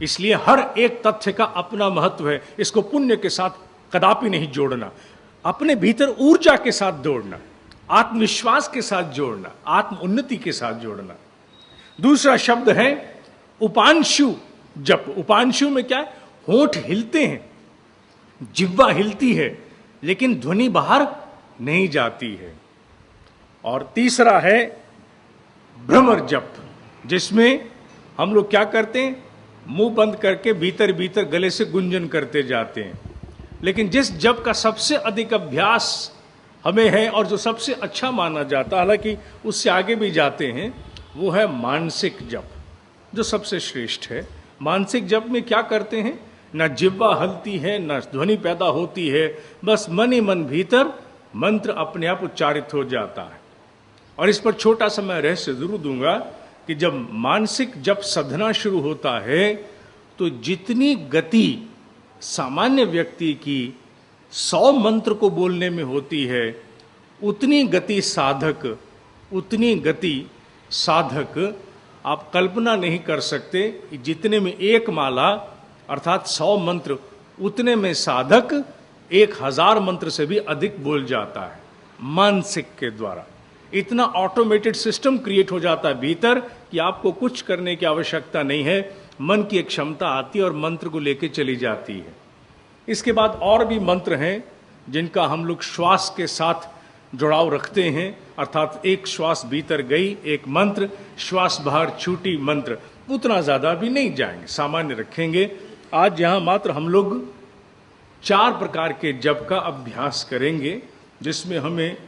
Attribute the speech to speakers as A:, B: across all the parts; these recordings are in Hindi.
A: इसलिए हर एक तथ्य का अपना महत्व है, इसको पुण्य के साथ कदापि नहीं जोड़ना, अपने भीतर ऊर्जा के साथ जोड़ना, आत्मविश्वास के साथ जोड़ना, आत्म उन्नति के साथ जोड़ना। दूसरा शब्द है उपांशु जप। उपांशु में क्या है? होंठ हिलते हैं, जिह्वा हिलती है, लेकिन ध्वनि बाहर नहीं जाती है। और तीसरा है भ्रमर जप, जिसमें हम लोग क्या करते हैं? मुंह बंद करके भीतर भीतर गले से गुंजन करते जाते हैं। लेकिन जिस जप का सबसे अधिक अभ्यास हमें है और जो सबसे अच्छा माना जाता है, हालांकि उससे आगे भी जाते हैं, वो है मानसिक जप, जो सबसे श्रेष्ठ है। मानसिक जप में क्या करते हैं? न जिह्वा हलती है, न ध्वनि पैदा होती है, बस मन ही मन भीतर मंत्र अपने आप उच्चारित हो जाता है। और इस पर छोटा सा मैं रहस्य जरूर दूंगा कि जब मानसिक जप साधना शुरू होता है तो जितनी गति सामान्य व्यक्ति की 100 मंत्र को बोलने में होती है, उतनी गति साधक आप कल्पना नहीं कर सकते। जितने में एक माला अर्थात 100 मंत्र, उतने में साधक 1000 मंत्र से भी अधिक बोल जाता है मानसिक के द्वारा। इतना ऑटोमेटेड सिस्टम क्रिएट हो जाता है भीतर कि आपको कुछ करने की आवश्यकता नहीं है। मन की एक क्षमता आती है और मंत्र को लेके चली जाती है। इसके बाद और भी मंत्र हैं जिनका हम लोग श्वास के साथ जुड़ाव रखते हैं, अर्थात एक श्वास भीतर गई एक मंत्र, श्वास बाहर छूटी मंत्र। उतना ज़्यादा भी नहीं जाएंगे, सामान्य रखेंगे। आज यहाँ मात्र हम लोग 4 प्रकार के जप का अभ्यास करेंगे, जिसमें हमें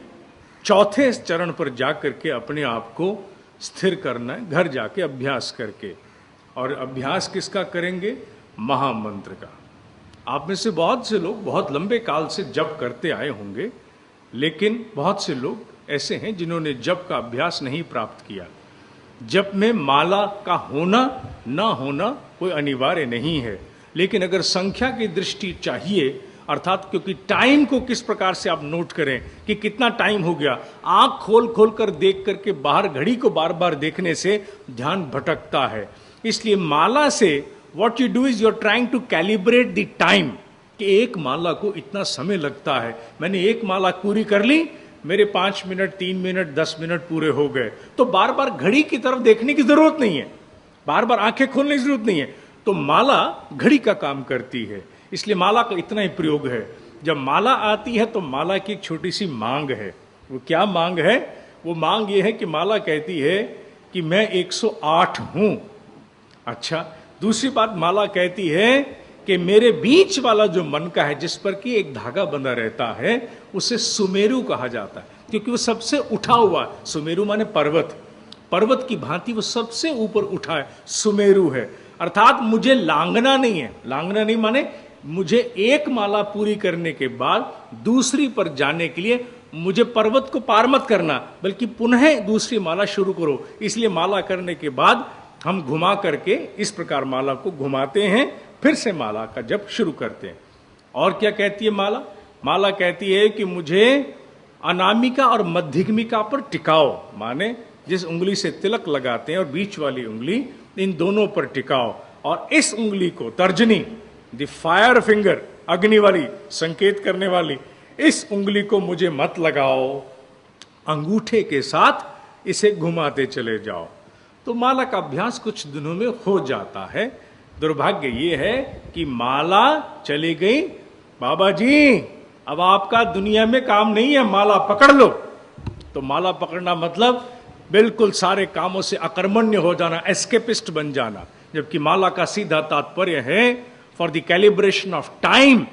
A: चौथे चरण पर जाकर के अपने आप को स्थिर करना है, घर जाके अभ्यास करके। और अभ्यास किसका करेंगे? महामंत्र का। आप में से बहुत से लोग बहुत लंबे काल से जप करते आए होंगे, लेकिन बहुत से लोग ऐसे हैं जिन्होंने जप का अभ्यास नहीं प्राप्त किया। जप में माला का होना ना होना कोई अनिवार्य नहीं है, लेकिन अगर संख्या की दृष्टि चाहिए, अर्थात क्योंकि टाइम को किस प्रकार से आप नोट करें कि कितना टाइम हो गया, आंख खोल खोल कर देख करके बाहर घड़ी को बार बार देखने से ध्यान भटकता है। इसलिए माला से what you do is you are trying to calibrate the time, कि एक माला को इतना समय लगता है, मैंने एक माला पूरी कर ली, मेरे 5 मिनट 3 मिनट 10 मिनट पूरे हो गए। तो बार बार घड़ी की तरफ देखने की जरूरत नहीं है, बार बार आंखें खोलने की जरूरत नहीं है। तो माला घड़ी का काम करती है, इसलिए माला का इतना ही प्रयोग है। जब माला आती है तो माला की एक छोटी सी मांग है। वो क्या मांग है? वो मांग ये है कि माला कहती है कि मैं 108 हूं। अच्छा, दूसरी बात माला कहती है कि मेरे बीच वाला जो मन का है, जिस पर कि एक धागा बंधा रहता है, उसे सुमेरु कहा जाता है, क्योंकि वो सबसे उठा हुआ है। सुमेरु माने पर्वत, पर्वत की भांति वो सबसे ऊपर उठा है, सुमेरु है। अर्थात मुझे लांघना नहीं है। लांघना नहीं माने मुझे एक माला पूरी करने के बाद दूसरी पर जाने के लिए मुझे पर्वत को पार मत करना, बल्कि पुनः दूसरी माला शुरू करो। इसलिए माला करने के बाद हम घुमा करके इस प्रकार माला को घुमाते हैं, फिर से माला का जप शुरू करते हैं। और क्या कहती है माला? माला कहती है कि मुझे अनामिका और मध्यमिका पर टिकाओ, माने जिस उंगली से तिलक लगाते हैं और बीच वाली उंगली, इन दोनों पर टिकाओ। और इस उंगली को, तर्जनी, द फायर फिंगर, अग्नि वाली, संकेत करने वाली, इस उंगली को मुझे मत लगाओ, अंगूठे के साथ इसे घुमाते चले जाओ। तो माला का अभ्यास कुछ दिनों में हो जाता है। दुर्भाग्य ये है कि माला चली गई, बाबा जी अब आपका दुनिया में काम नहीं है, माला पकड़ लो। तो माला पकड़ना मतलब बिल्कुल सारे कामों से अकर्मण्य हो जाना, एस्केपिस्ट बन जाना। जबकि माला का सीधा तात्पर्य है for the calibration of time,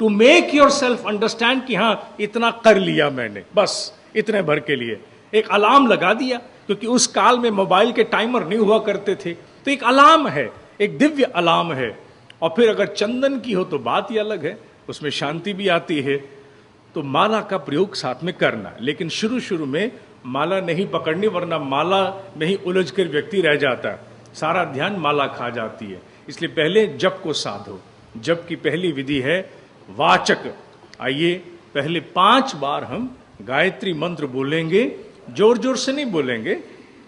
A: to make yourself understand कि हाँ इतना कर लिया मैंने, बस इतने भर के लिए। एक अलार्म लगा दिया, क्योंकि उस काल में मोबाइल के टाइमर नहीं हुआ करते थे, तो एक अलार्म है, एक दिव्य अलार्म है। और फिर अगर चंदन की हो तो बात ही अलग है, उसमें शांति भी आती है। तो माला का प्रयोग साथ में करना, लेकिन शुरू शुरू में माला नहीं पकड़नी, वरना माला में ही उलझ कर व्यक्ति रह जाता है, सारा ध्यान माला खा जाती है। इसलिए पहले जप को साधो। जप की पहली विधि है वाचक। आइए पहले 5 बार हम गायत्री मंत्र बोलेंगे, जोर जोर से नहीं बोलेंगे,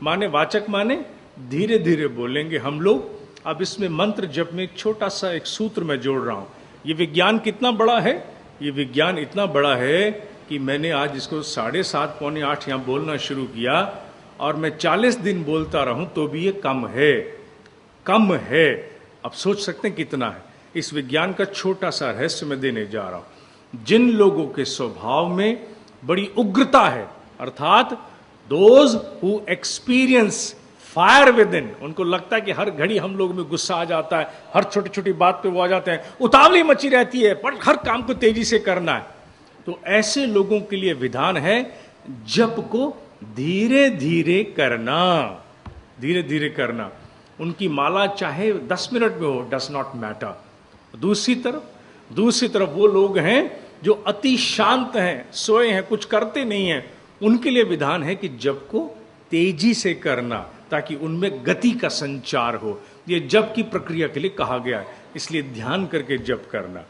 A: माने वाचक माने धीरे धीरे बोलेंगे हम लोग। अब इसमें मंत्र जप में एक छोटा सा एक सूत्र मैं जोड़ रहा हूं। ये विज्ञान कितना बड़ा है? ये विज्ञान इतना बड़ा है कि मैंने आज इसको 7:30 पौने 8 यहां बोलना शुरू किया और मैं 40 दिन बोलता रहूं तो भी ये कम है, कम है। अब सोच सकते हैं कितना है। इस विज्ञान का छोटा सा रहस्य मैं देने जा रहा हूं। जिन लोगों के स्वभाव में बड़ी उग्रता है, अर्थात those who experience fire with in, उनको लगता है कि हर घड़ी हम लोग में गुस्सा आ जाता है, हर छोटी छोटी बात पे वो आ जाते हैं, उतावली मची रहती है, पर हर काम को तेजी से करना है, तो ऐसे लोगों के लिए विधान है जप को धीरे धीरे करना, धीरे धीरे करना। उनकी माला चाहे 10 मिनट में हो, डस नॉट मैटर। दूसरी तरफ वो लोग हैं जो अति शांत हैं, सोए हैं, कुछ करते नहीं हैं, उनके लिए विधान है कि जप को तेजी से करना ताकि उनमें गति का संचार हो। ये जप की प्रक्रिया के लिए कहा गया है, इसलिए ध्यान करके जप करना।